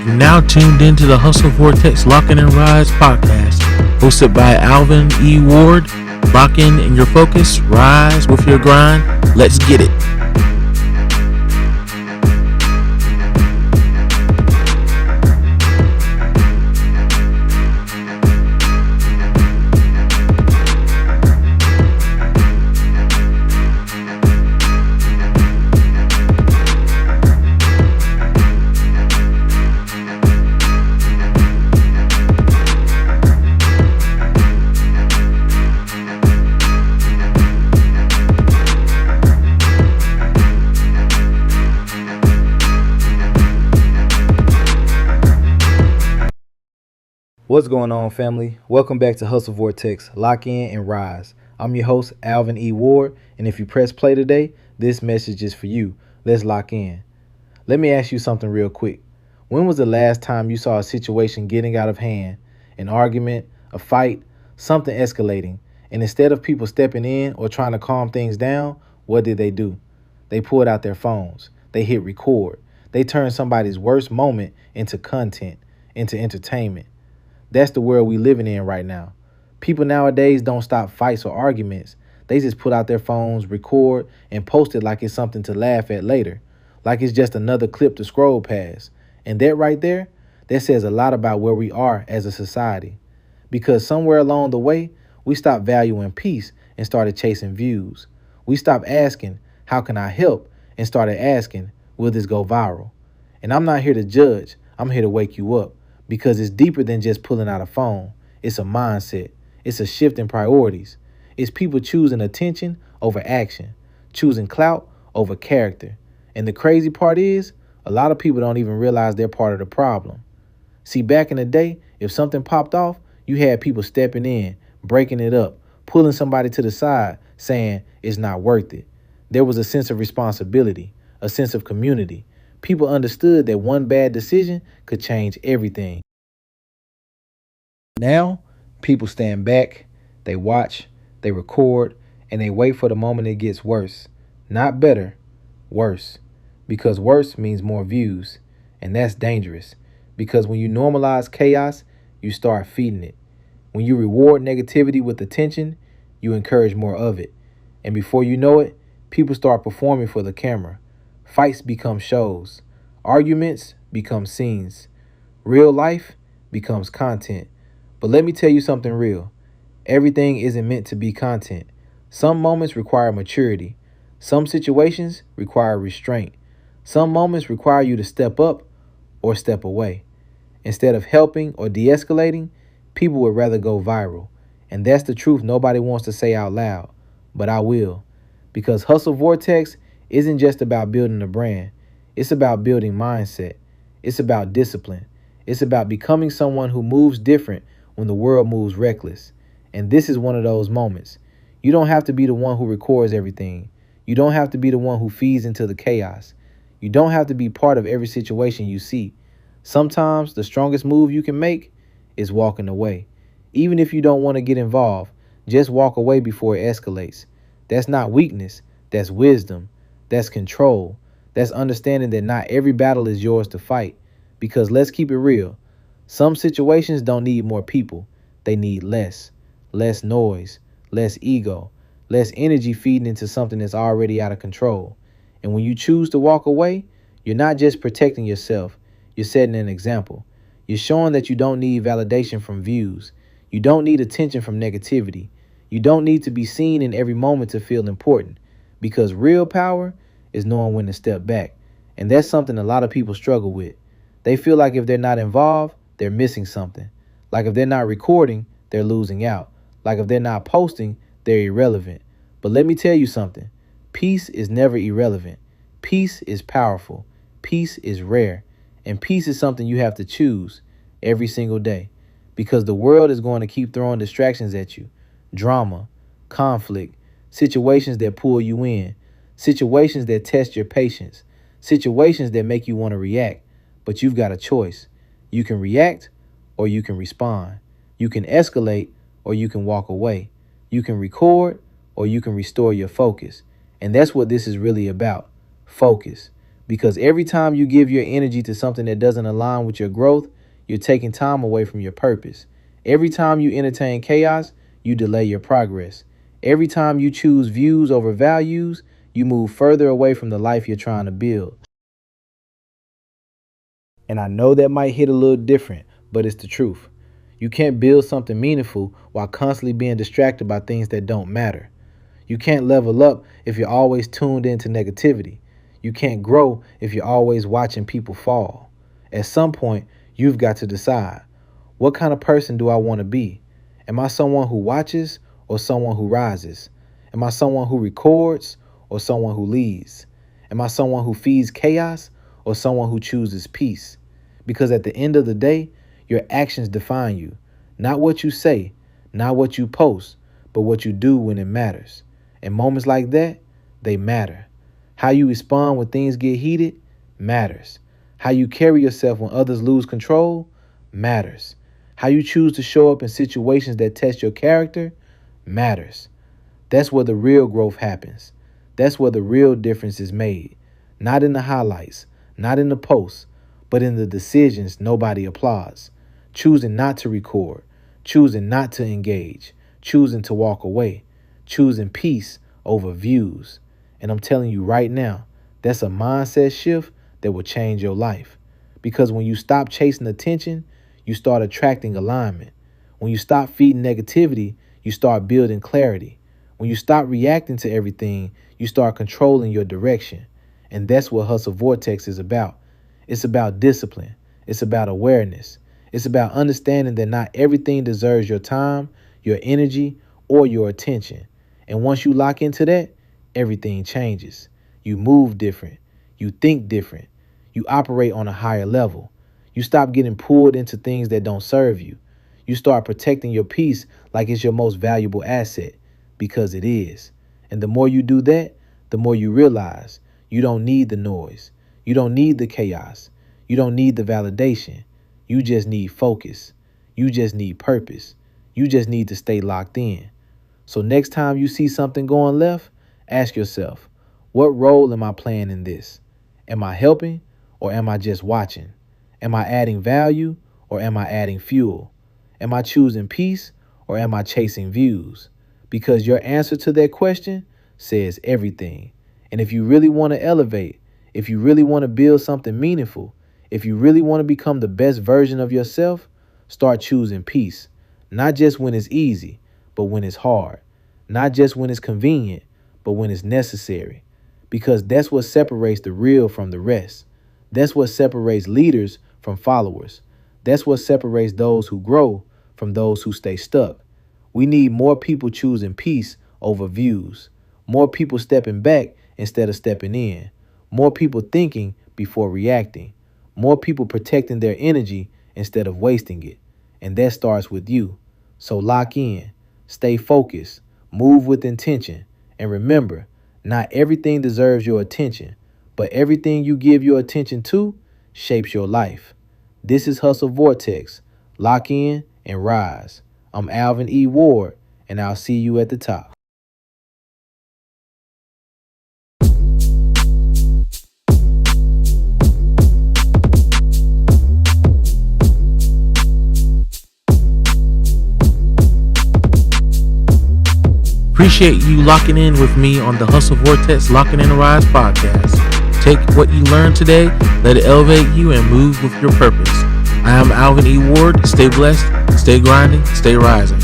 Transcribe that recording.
You're now tuned into the Hustle Vortex Lock-In and Rise podcast, hosted by Alvin E. Ward. Lock in your focus, rise with your grind. Let's get it. What's going on, family? Welcome back to Hustle Vortex, Lock In and Rise. I'm your host, Alvin E. Ward, and if you press play today, this message is for you. Let's lock in. Let me ask you something real quick. When was the last time you saw a situation getting out of hand, an argument, a fight, something escalating, and instead of people stepping in or trying to calm things down, what did they do? They pulled out their phones. They hit record. They turned somebody's worst moment into content, into entertainment. That's the world we living in right now. People nowadays don't stop fights or arguments. They just put out their phones, record, and post it like it's something to laugh at later, like it's just another clip to scroll past. And that right there, that says a lot about where we are as a society. Because somewhere along the way, we stopped valuing peace and started chasing views. We stopped asking, how can I help? And started asking, will this go viral? And I'm not here to judge. I'm here to wake you up. Because it's deeper than just pulling out a phone. It's a mindset. It's a shift in priorities. It's people choosing attention over action, choosing clout over character. And the crazy part is, a lot of people don't even realize they're part of the problem. See, back in the day, if something popped off, you had people stepping in, breaking it up, pulling somebody to the side, saying it's not worth it. There was a sense of responsibility, a sense of community. People understood that one bad decision could change everything. Now, people stand back, they watch, they record, and they wait for the moment it gets worse. Not better, worse. Because worse means more views, and that's dangerous. Because when you normalize chaos, you start feeding it. When you reward negativity with attention, you encourage more of it. And before you know it, people start performing for the camera. Fights become shows. Arguments become scenes. Real life becomes content. But let me tell you something real. Everything isn't meant to be content. Some moments require maturity. Some situations require restraint. Some moments require you to step up or step away. Instead of helping or de-escalating, people would rather go viral. And that's the truth nobody wants to say out loud. But I will. Because Hustle Vortex isn't just about building a brand. It's about building mindset. It's about discipline. It's about becoming someone who moves different when the world moves reckless. And this is one of those moments. You don't have to be the one who records everything. You don't have to be the one who feeds into the chaos. You don't have to be part of every situation you see. Sometimes the strongest move you can make is walking away. Even if you don't want to get involved, just walk away before it escalates. That's not weakness. That's wisdom. That's control. That's understanding that not every battle is yours to fight. Because let's keep it real. Some situations don't need more people. They need less. Less noise. Less ego. Less energy feeding into something that's already out of control. And when you choose to walk away, you're not just protecting yourself. You're setting an example. You're showing that you don't need validation from views. You don't need attention from negativity. You don't need to be seen in every moment to feel important. Because real power is knowing when to step back. And that's something a lot of people struggle with. They feel like if they're not involved, they're missing something. Like if they're not recording, they're losing out. Like if they're not posting, they're irrelevant. But let me tell you something. Peace is never irrelevant. Peace is powerful. Peace is rare. And peace is something you have to choose every single day. Because the world is going to keep throwing distractions at you. Drama, conflict, situations that pull you in. Situations that test your patience. Situations that make you want to react. But you've got a choice. You can react or you can respond. You can escalate or you can walk away. You can record or you can restore your focus. And that's what this is really about. Focus. Because every time you give your energy to something that doesn't align with your growth, you're taking time away from your purpose. Every time you entertain chaos, you delay your progress. Every time you choose views over values, you move further away from the life you're trying to build. And I know that might hit a little different, but it's the truth. You can't build something meaningful while constantly being distracted by things that don't matter. You can't level up if you're always tuned into negativity. You can't grow if you're always watching people fall. At some point, you've got to decide, what kind of person do I want to be? Am I someone who watches or someone who rises? Am I someone who records or someone who leads? Am I someone who feeds chaos or someone who chooses peace? Because at the end of the day, your actions define you. Not what you say, not what you post, but what you do when it matters. And moments like that, they matter. How you respond when things get heated matters. How you carry yourself when others lose control matters. How you choose to show up in situations that test your character matters. That's where the real growth happens. That's where the real difference is made. Not in the highlights, not in the posts, but in the decisions nobody applauds. Choosing not to record, choosing not to engage, choosing to walk away, choosing peace over views. And I'm telling you right now, that's a mindset shift that will change your life. Because when you stop chasing attention, you start attracting alignment. When you stop feeding negativity, you start building clarity. When you stop reacting to everything, you start controlling your direction. And that's what Hustle Vortex is about. It's about discipline. It's about awareness. It's about understanding that not everything deserves your time, your energy, or your attention. And once you lock into that, everything changes. You move different. You think different. You operate on a higher level. You stop getting pulled into things that don't serve you. You start protecting your peace like it's your most valuable asset, because it is. And the more you do that, the more you realize you don't need the noise. You don't need the chaos. You don't need the validation. You just need focus. You just need purpose. You just need to stay locked in. So next time you see something going left, ask yourself, what role am I playing in this? Am I helping or am I just watching? Am I adding value or am I adding fuel? Am I choosing peace or am I chasing views? Because your answer to that question says everything. And if you really want to elevate, if you really want to build something meaningful, if you really want to become the best version of yourself, start choosing peace. Not just when it's easy, but when it's hard. Not just when it's convenient, but when it's necessary. Because that's what separates the real from the rest. That's what separates leaders from followers. That's what separates those who grow from those who stay stuck. We need more people choosing peace over views. More people stepping back instead of stepping in. More people thinking before reacting. More people protecting their energy instead of wasting it. And that starts with you. So lock in, stay focused, move with intention, and remember, not everything deserves your attention, but everything you give your attention to shapes your life. This is Hustle Vortex. Lock in and rise. I'm Alvin E. Ward, and I'll see you at the top. Appreciate you locking in with me on the Hustle Vortex Locking in and Rise podcast. Take what you learned today, let it elevate you, and move with your purpose. I am Alvin E. Ward. Stay blessed, stay grinding, stay rising.